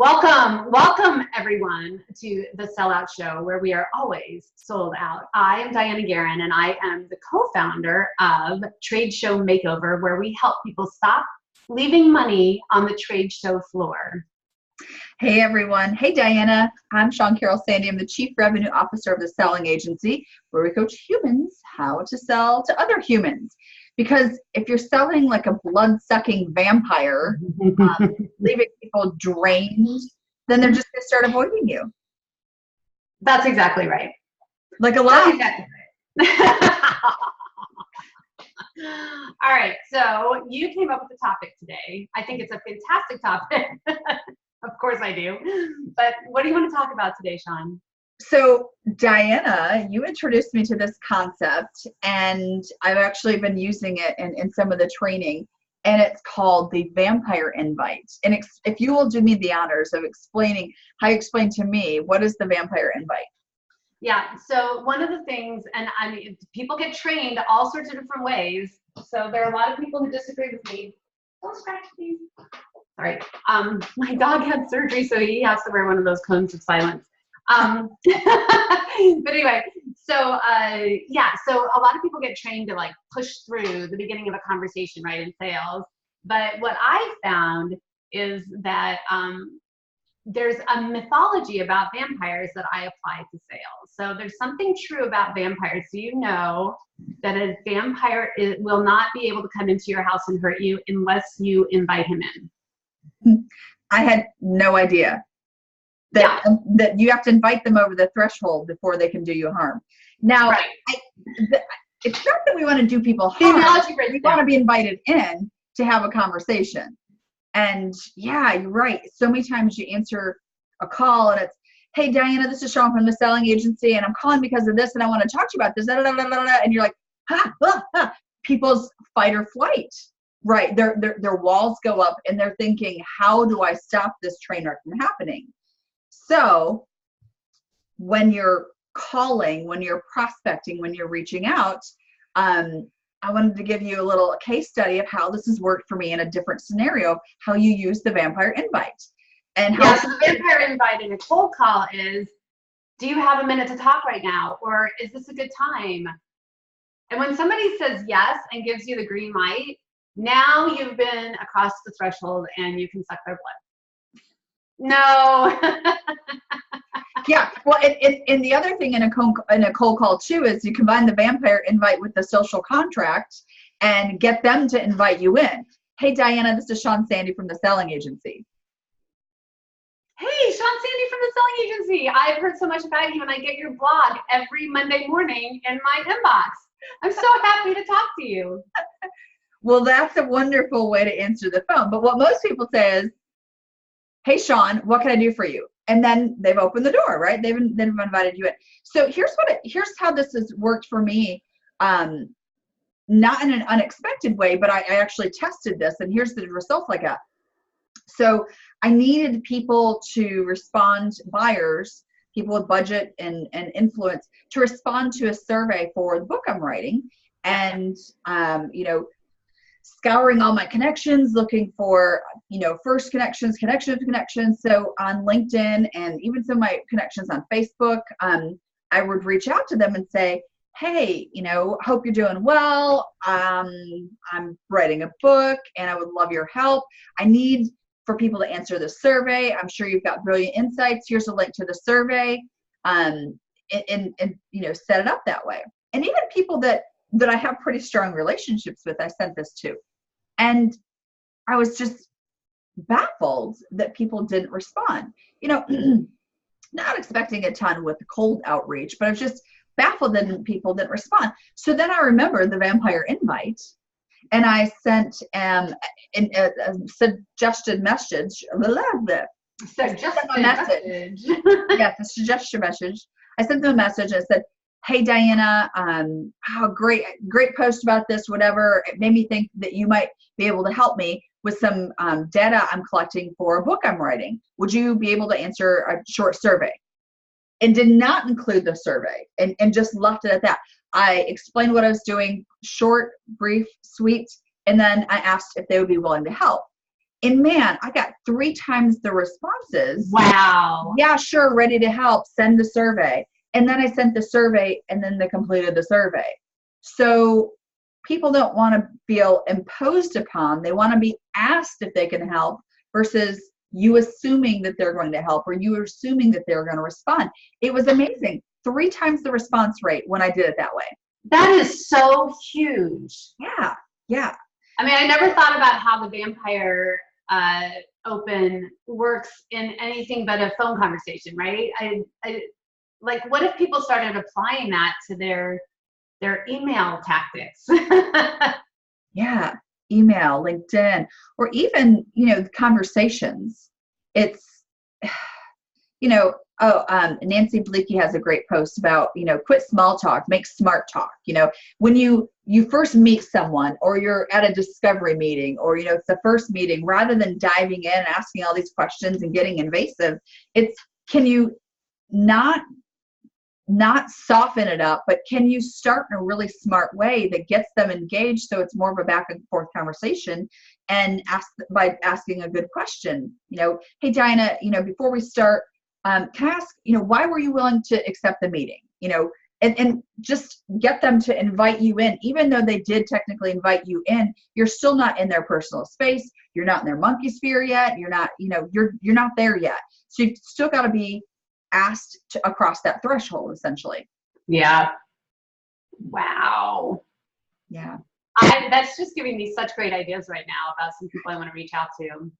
Welcome everyone to the SellOut Show, where we are always sold out. I am Diana Guerin, and I am the co-founder of Trade Show Makeover, where we help people stop leaving money on the trade show floor. Hey everyone. Hey Diana. I'm Sean Carroll Sandy. I'm the Chief Revenue Officer of the Selling Agency, where we coach humans how to sell to other humans. Because if you're selling like a blood-sucking vampire, leaving people drained, then they're just going to start avoiding you. That's exactly right. Like a lot. Exactly right. All right, so you came up with the topic today. I think it's a fantastic topic. Of course I do. But what do you want to talk about today, Sean? So Diana, you introduced me to this concept, and I've actually been using it in some of the training, and it's called the vampire invite. And if you will do me the honors of explaining how you explain to me, what is the vampire invite? Yeah, so one of the things, and I mean, people get trained all sorts of different ways. So there are a lot of people who disagree with me. Don't scratch me. Sorry. My dog had surgery, so he has to wear one of those cones of silence. But anyway, so so a lot of people get trained to like push through the beginning of a conversation, right, in sales. But what I found is that there's a mythology about vampires that I apply to sales. So there's something true about vampires. So you know that a vampire will not be able to come into your house and hurt you unless you invite him in. I had no idea that you have to invite them over the threshold before they can do you harm. Now, right. It's not that we want to do people harm. We want to be invited in to have a conversation. And yeah, you're right. So many times you answer a call and it's, hey, Diana, this is Sean from the Selling Agency, and I'm calling because of this, and I want to talk to you about this. And you're like, people's fight or flight. Right. Their walls go up and they're thinking, how do I stop this train wreck from happening? So when you're calling, when you're prospecting, when you're reaching out, I wanted to give you a little case study of how this has worked for me in a different scenario, how you use the vampire invite. And how so the vampire invite in a cold call is, do you have a minute to talk right now? Or is this a good time? And when somebody says yes and gives you the green light, now you've been across the threshold and you can suck their blood. No. Yeah. Well, and the other thing in a cold call too is you combine the vampire invite with the social contract and get them to invite you in. Hey, Diana, this is Sean Sandy from the Selling Agency. Hey, Sean Sandy from the Selling Agency. I've heard so much about you, and I get your blog every Monday morning in my inbox. I'm so happy to talk to you. Well, that's a wonderful way to answer the phone. But what most people say is, hey, Sean, what can I do for you? And then they've opened the door, right? They've invited you in. So here's how this has worked for me. Not in an unexpected way, but I actually tested this, and here's the results I got. So I needed people to respond, buyers, people with budget and influence, to respond to a survey for the book I'm writing. And, scouring all my connections, looking for, first connections. So on LinkedIn and even some of my connections on Facebook, I would reach out to them and say, hey, hope you're doing well. I'm writing a book and I would love your help. I need for people to answer the survey. I'm sure you've got brilliant insights. Here's a link to the survey. And set it up that way. And even people that I have pretty strong relationships with, I sent this to. And I was just baffled that people didn't respond. Not expecting a ton with the cold outreach, but I was just baffled that people didn't respond. So then I remembered the vampire invite, and I sent a suggested message. Yes, a suggestion message. I sent them a message and said, hey, Diana, great post about this, whatever. It made me think that you might be able to help me with some data I'm collecting for a book I'm writing. Would you be able to answer a short survey? And did not include the survey and just left it at that. I explained what I was doing, short, brief, sweet, and then I asked if they would be willing to help. And man, I got 3 times the responses. Wow. Yeah, sure, ready to help, send the survey. And then I sent the survey, and then they completed the survey. So people don't want to feel imposed upon. They want to be asked if they can help versus you assuming that they're going to help or you assuming that they're going to respond. It was amazing. 3 times the response rate when I did it that way. That is so huge. Yeah. Yeah. I mean, I never thought about how the Vampire Open works in anything but a phone conversation, right? I like, what if people started applying that to their email tactics? Yeah. Email, LinkedIn, or even, conversations. It's, Nancy Bleaky has a great post about, quit small talk, make smart talk. When you first meet someone or you're at a discovery meeting or, it's the first meeting, rather than diving in and asking all these questions and getting invasive, can you not soften it up, but can you start in a really smart way that gets them engaged so it's more of a back and forth conversation and by asking a good question. Hey, Dinah, before we start, can I ask, why were you willing to accept the meeting? And just get them to invite you in. Even though they did technically invite you in, you're still not in their personal space. You're not in their monkey sphere yet. You're not, you're not there yet. So you've still got to be asked to across that threshold, essentially. Yeah. Wow. Yeah. That's just giving me such great ideas right now about some people I want to reach out to.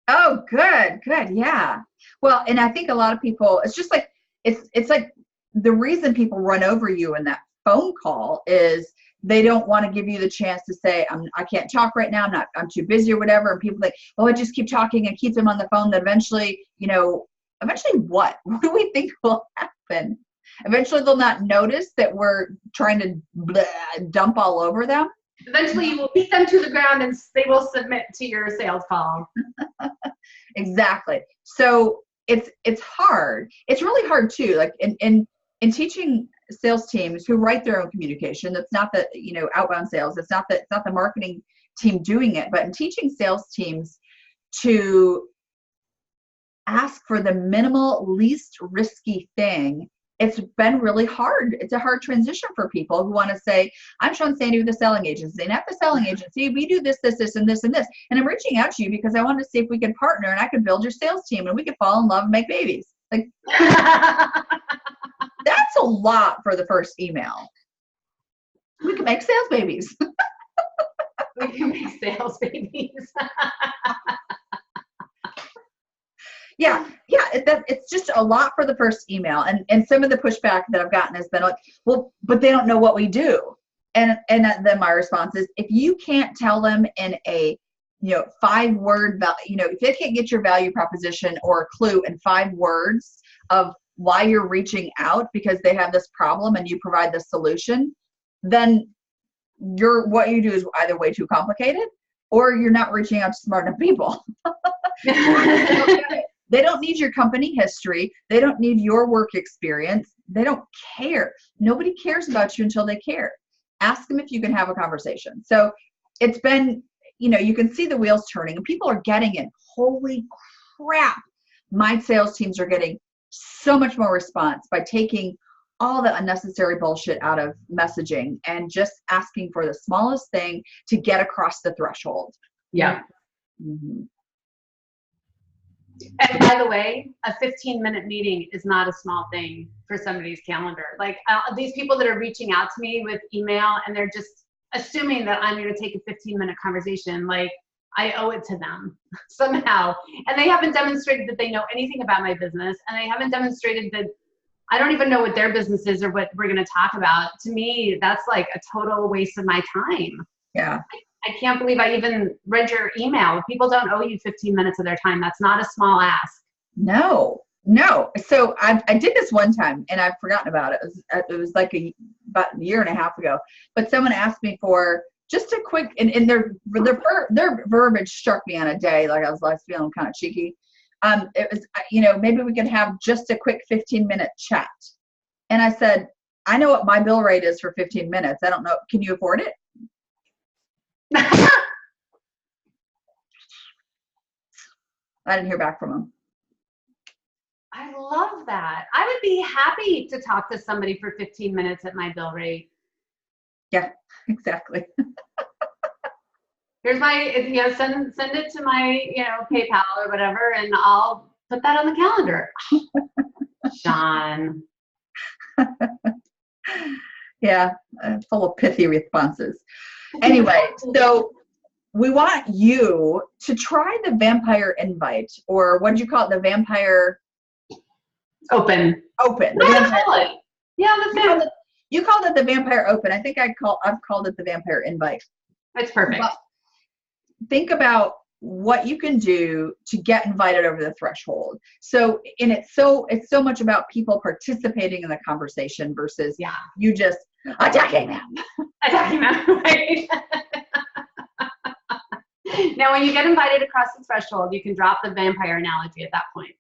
Oh, good. Yeah. Well, and I think a lot of people, it's just like, it's like the reason people run over you in that phone call is they don't want to give you the chance to say, I can't talk right now. I'm too busy or whatever. And people think, oh, I just keep talking and keep them on the phone. That eventually, eventually what? What do we think will happen? Eventually they'll not notice that we're trying to dump all over them. Eventually you will beat them to the ground and they will submit to your sales call. Exactly. So it's hard. It's really hard too. Like in teaching sales teams who write their own communication, that's not the, outbound sales. It's not the marketing team doing it, but in teaching sales teams to ask for the minimal, least risky thing, it's been really hard. It's a hard transition for people who want to say, I'm Sean Sandy with the selling agency. And at the selling agency, we do this, this, this, and this, and this. And I'm reaching out to you because I wanted to see if we could partner and I could build your sales team and we could fall in love and make babies. Like, that's a lot for the first email. We can make sales babies. We can make sales babies. Yeah, it's just a lot for the first email, and some of the pushback that I've gotten has been like, well, but they don't know what we do, and then my response is, if you can't tell them in a 5-word, if they can't get your value proposition or a clue in 5 words of why you're reaching out because they have this problem and you provide the solution, then what you do is either way too complicated or you're not reaching out to smart enough people. They don't need your company history. They don't need your work experience. They don't care. Nobody cares about you until they care. Ask them if you can have a conversation. So it's been, you can see the wheels turning and people are getting it. Holy crap. My sales teams are getting so much more response by taking all the unnecessary bullshit out of messaging and just asking for the smallest thing to get across the threshold. Yeah. Mm-hmm. And by the way, a 15-minute meeting is not a small thing for somebody's calendar. Like these people that are reaching out to me with email and they're just assuming that I'm going to take a 15-minute conversation, like I owe it to them somehow. And they haven't demonstrated that they know anything about my business. And they haven't demonstrated that I don't even know what their business is or what we're going to talk about. To me, that's like a total waste of my time. Yeah. I can't believe I even read your about people don't owe you 15 minutes of their time. That's not a small ask. No. So I did this one time and I've forgotten about it. It was like about a year and a half ago. But someone asked me for just a quick, and their verbiage struck me on a day. Like I was feeling kind of cheeky. It was, maybe we could have just a quick 15-minute chat. And I said, I know what my bill rate is for 15 minutes. I don't know. Can you afford it? I didn't hear back from them. I love that. I would be happy to talk to somebody for 15 minutes at my bill rate. Yeah, exactly. Here's my, send it to my, PayPal or whatever, and I'll put that on the calendar. Sean. Yeah, full of pithy responses. Anyway, so we want you to try the vampire invite, or what did you call it? The vampire open. Open. The vampire. Yeah, you called it the vampire open. I think I've called it the vampire invite. That's perfect. But think about what you can do to get invited over the threshold. So, and it's so much about people participating in the conversation versus you just attacking them. Attacking them, right? Now, when you get invited across the threshold, you can drop the vampire analogy at that point.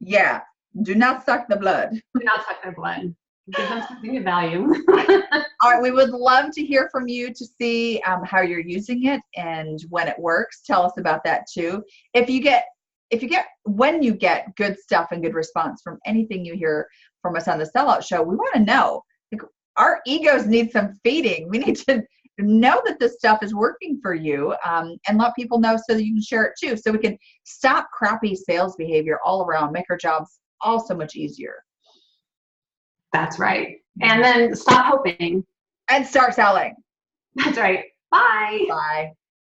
Yeah. Do not suck the blood. Do not suck their blood. Give them something of value. All right. We would love to hear from you to see how you're using it and when it works. Tell us about that too. When you get good stuff and good response from anything you hear from us on the SellOut Show, we want to know. Like, our egos need some feeding. We need to know that this stuff is working for you, and let people know so that you can share it too. So we can stop crappy sales behavior all around, make our jobs all so much easier. That's right. And then stop hoping. And start selling. That's right. Bye. Bye.